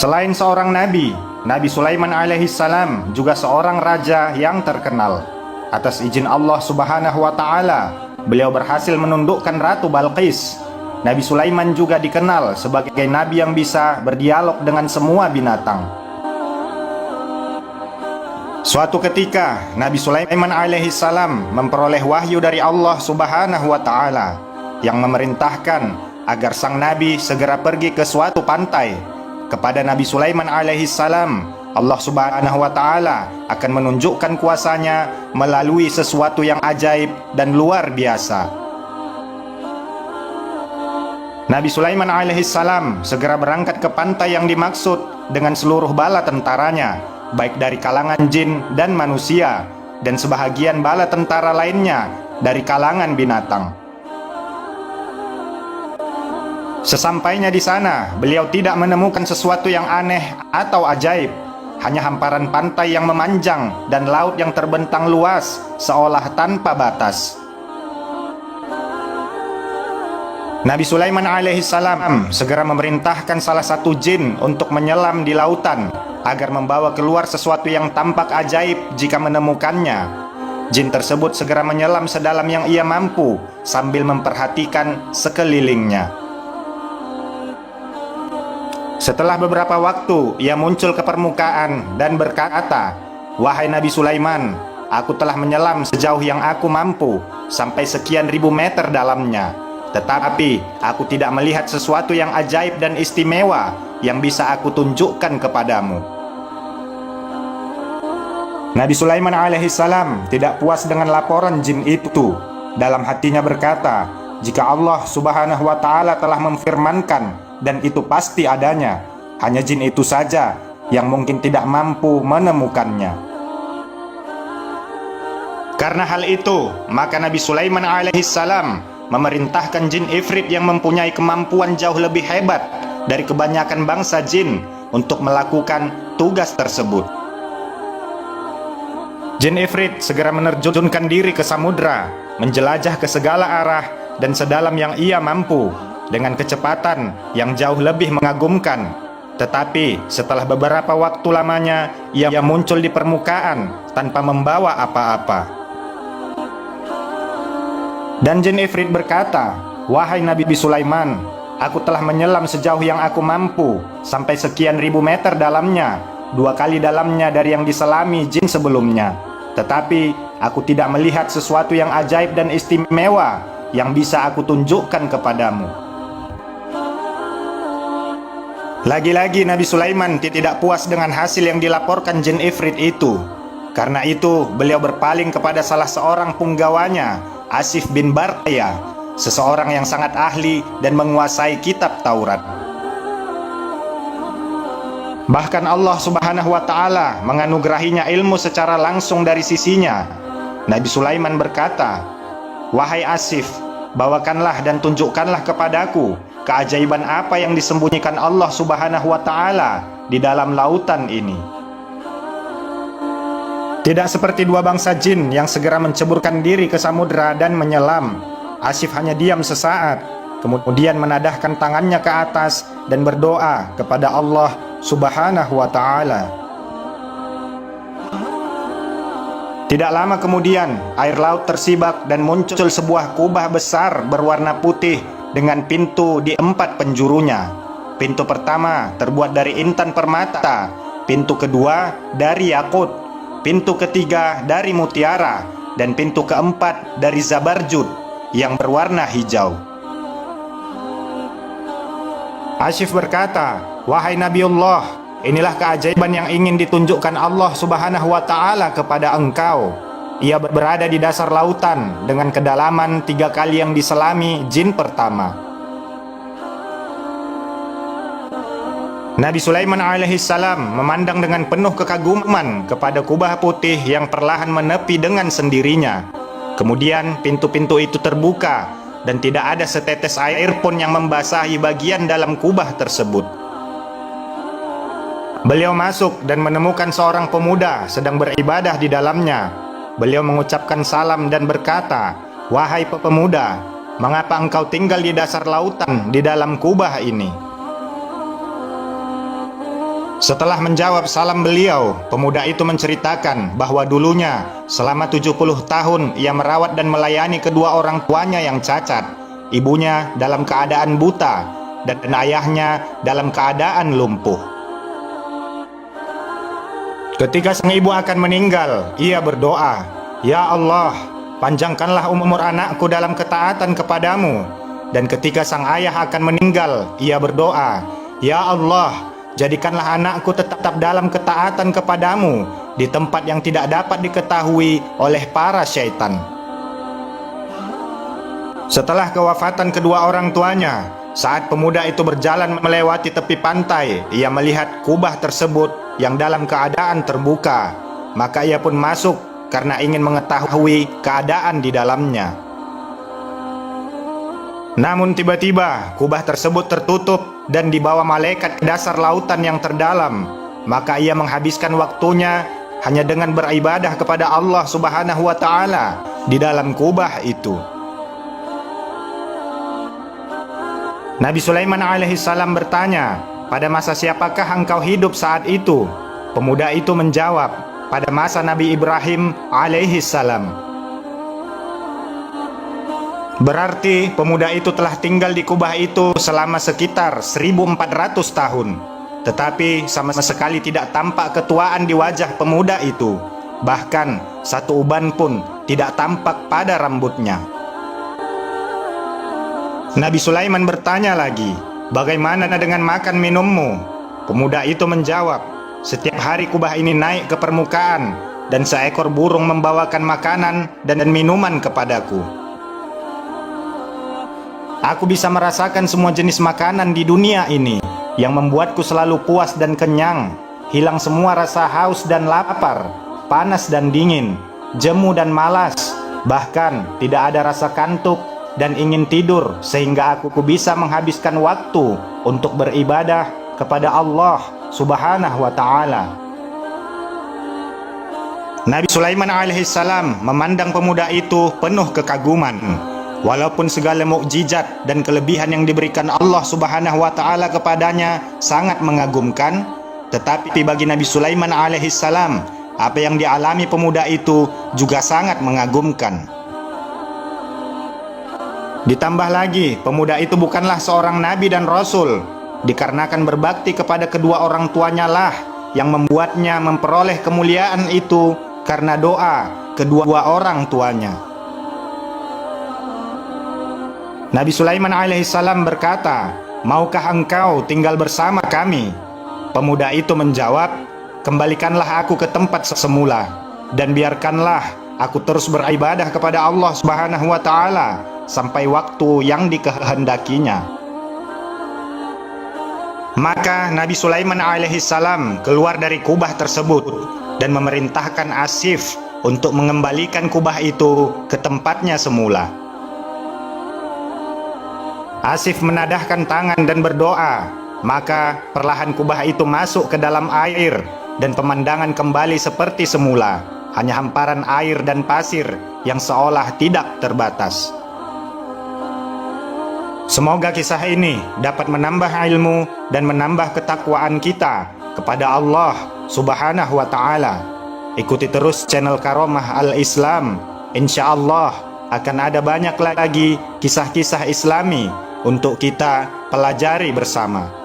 Selain seorang nabi, Nabi Sulaiman alaihissalam juga seorang raja yang terkenal. Atas izin Allah Subhanahu wa taala, beliau berhasil menundukkan Ratu Balqis. Nabi Sulaiman juga dikenal sebagai nabi yang bisa berdialog dengan semua binatang. Suatu ketika, Nabi Sulaiman alaihissalam memperoleh wahyu dari Allah Subhanahu wa taala yang memerintahkan agar sang nabi segera pergi ke suatu pantai. Kepada Nabi Sulaiman alaihissalam, Allah Subhanahu wa taala akan menunjukkan kuasanya melalui sesuatu yang ajaib dan luar biasa. Nabi Sulaiman alaihissalam segera berangkat ke pantai yang dimaksud dengan seluruh bala tentaranya, baik dari kalangan jin dan manusia, dan sebahagian bala tentara lainnya dari kalangan binatang. Sesampainya di sana, beliau tidak menemukan sesuatu yang aneh atau ajaib, hanya hamparan pantai yang memanjang dan laut yang terbentang luas seolah tanpa batas. Nabi Sulaiman alaihissalam segera memerintahkan salah satu jin untuk menyelam di lautan agar membawa keluar sesuatu yang tampak ajaib jika menemukannya. Jin tersebut segera menyelam sedalam yang ia mampu sambil memperhatikan sekelilingnya. Setelah beberapa waktu, ia muncul ke permukaan dan berkata, "Wahai Nabi Sulaiman, aku telah menyelam sejauh yang aku mampu, sampai sekian ribu meter dalamnya. Tetapi aku tidak melihat sesuatu yang ajaib dan istimewa yang bisa aku tunjukkan kepadamu." Nabi Sulaiman alaihissalam tidak puas dengan laporan jin itu. Dalam hatinya berkata, jika Allah Subhanahu wa taala telah memfirmankan dan itu pasti adanya, hanya jin itu saja yang mungkin tidak mampu menemukannya. Karena hal itu, maka Nabi Sulaiman alaihissalam memerintahkan jin Ifrit yang mempunyai kemampuan jauh lebih hebat dari kebanyakan bangsa jin untuk melakukan tugas tersebut. Jin Ifrit segera menerjunkan diri ke samudra, menjelajah ke segala arah dan sedalam yang ia mampu, dengan kecepatan yang jauh lebih mengagumkan. Tetapi setelah beberapa waktu lamanya, ia muncul di permukaan tanpa membawa apa-apa. Dan jin Ifrit berkata, "Wahai Nabi Sulaiman, aku telah menyelam sejauh yang aku mampu, sampai sekian ribu meter dalamnya, 2 kali dalamnya dari yang diselami jin sebelumnya. Tetapi aku tidak melihat sesuatu yang ajaib dan istimewa yang bisa aku tunjukkan kepadamu." Lagi-lagi Nabi Sulaiman tidak puas dengan hasil yang dilaporkan jin Ifrit itu. Karena itu beliau berpaling kepada salah seorang punggawanya, Asif bin Barqiyah, seseorang yang sangat ahli dan menguasai kitab Taurat. Bahkan Allah Subhanahu wa taala menganugerahinya ilmu secara langsung dari sisinya. Nabi Sulaiman berkata, "Wahai Asif, bawakanlah dan tunjukkanlah kepadaku keajaiban apa yang disembunyikan Allah Subhanahu wa taala di dalam lautan ini." Tidak seperti dua bangsa jin yang segera menceburkan diri ke samudra dan menyelam, Asif hanya diam sesaat, kemudian menadahkan tangannya ke atas dan berdoa kepada Allah Subhanahu wa taala. Tidak lama kemudian, air laut tersibak dan muncul sebuah kubah besar berwarna putih dengan pintu di 4 penjurunya. Pintu pertama terbuat dari intan permata, pintu kedua dari yakut, pintu ketiga dari mutiara, dan pintu keempat dari zabarjud yang berwarna hijau. Asif berkata, "Wahai Nabiullah, inilah keajaiban yang ingin ditunjukkan Allah Subhanahu wa taala kepada engkau. Ia berada di dasar lautan dengan kedalaman 3 kali yang diselami jin pertama." Nabi Sulaiman alaihissalam memandang dengan penuh kekaguman kepada kubah putih yang perlahan menepi dengan sendirinya. Kemudian pintu-pintu itu terbuka dan tidak ada setetes air pun yang membasahi bagian dalam kubah tersebut. Beliau masuk dan menemukan seorang pemuda sedang beribadah di dalamnya. Beliau mengucapkan salam dan berkata, "Wahai pemuda, mengapa engkau tinggal di dasar lautan di dalam kubah ini?" Setelah menjawab salam beliau, pemuda itu menceritakan bahwa dulunya selama 70 tahun ia merawat dan melayani kedua orang tuanya yang cacat, ibunya dalam keadaan buta dan ayahnya dalam keadaan lumpuh. Ketika sang ibu akan meninggal, ia berdoa, "Ya Allah, panjangkanlah umur anakku dalam ketaatan kepadamu." Dan ketika sang ayah akan meninggal, ia berdoa, "Ya Allah, jadikanlah anakku tetap dalam ketaatan kepadamu di tempat yang tidak dapat diketahui oleh para syaitan." Setelah kewafatan kedua orang tuanya, saat pemuda itu berjalan melewati tepi pantai, ia melihat kubah tersebut yang dalam keadaan terbuka. Maka ia pun masuk karena ingin mengetahui keadaan di dalamnya. Namun tiba-tiba kubah tersebut tertutup dan dibawa malaikat ke dasar lautan yang terdalam. Maka ia menghabiskan waktunya hanya dengan beribadah kepada Allah Subhanahu wa Ta'ala di dalam kubah itu. Nabi Sulaiman alaihissalam bertanya, "Pada masa siapakah engkau hidup saat itu?" Pemuda itu menjawab, "Pada masa Nabi Ibrahim alaihissalam." Berarti pemuda itu telah tinggal di kubah itu selama sekitar 1400 tahun. Tetapi sama sekali tidak tampak ketuaan di wajah pemuda itu. Bahkan satu uban pun tidak tampak pada rambutnya. Nabi Sulaiman bertanya lagi, "Bagaimana dengan makan minummu?" Pemuda itu menjawab, "Setiap hari kubah ini naik ke permukaan dan seekor burung membawakan makanan dan minuman kepadaku. Aku bisa merasakan semua jenis makanan di dunia ini yang membuatku selalu puas dan kenyang. Hilang semua rasa haus dan lapar, panas dan dingin, jemu dan malas. Bahkan tidak ada rasa kantuk dan ingin tidur, sehingga aku bisa menghabiskan waktu untuk beribadah kepada Allah Subhanahu wa Ta'ala." Nabi Sulaiman alaihissalam memandang pemuda itu penuh kekaguman. Walaupun segala mukjizat dan kelebihan yang diberikan Allah Subhanahu wa Ta'ala kepadanya sangat mengagumkan, tetapi bagi Nabi Sulaiman alaihissalam, apa yang dialami pemuda itu juga sangat mengagumkan. Ditambah lagi, pemuda itu bukanlah seorang nabi dan rasul, dikarenakan berbakti kepada kedua orang tuanya lah yang membuatnya memperoleh kemuliaan itu karena doa kedua orang tuanya. Nabi Sulaiman alaihissalam berkata, "Maukah engkau tinggal bersama kami?" Pemuda itu menjawab, "Kembalikanlah aku ke tempat semula dan biarkanlah aku terus beribadah kepada Allah Subhanahu wa Ta'ala sampai waktu yang dikehendakinya." Maka Nabi Sulaiman alaihissalam keluar dari kubah tersebut dan memerintahkan Asif untuk mengembalikan kubah itu ke tempatnya semula. Asif menadahkan tangan dan berdoa, maka perlahan kubah itu masuk ke dalam air dan pemandangan kembali seperti semula, hanya hamparan air dan pasir yang seolah tidak terbatas. Semoga kisah ini dapat menambah ilmu dan menambah ketakwaan kita kepada Allah Subhanahu wa Ta'ala. Ikuti terus channel Karomah Al-Islam. Insya Allah akan ada banyak lagi kisah-kisah Islami untuk kita pelajari bersama.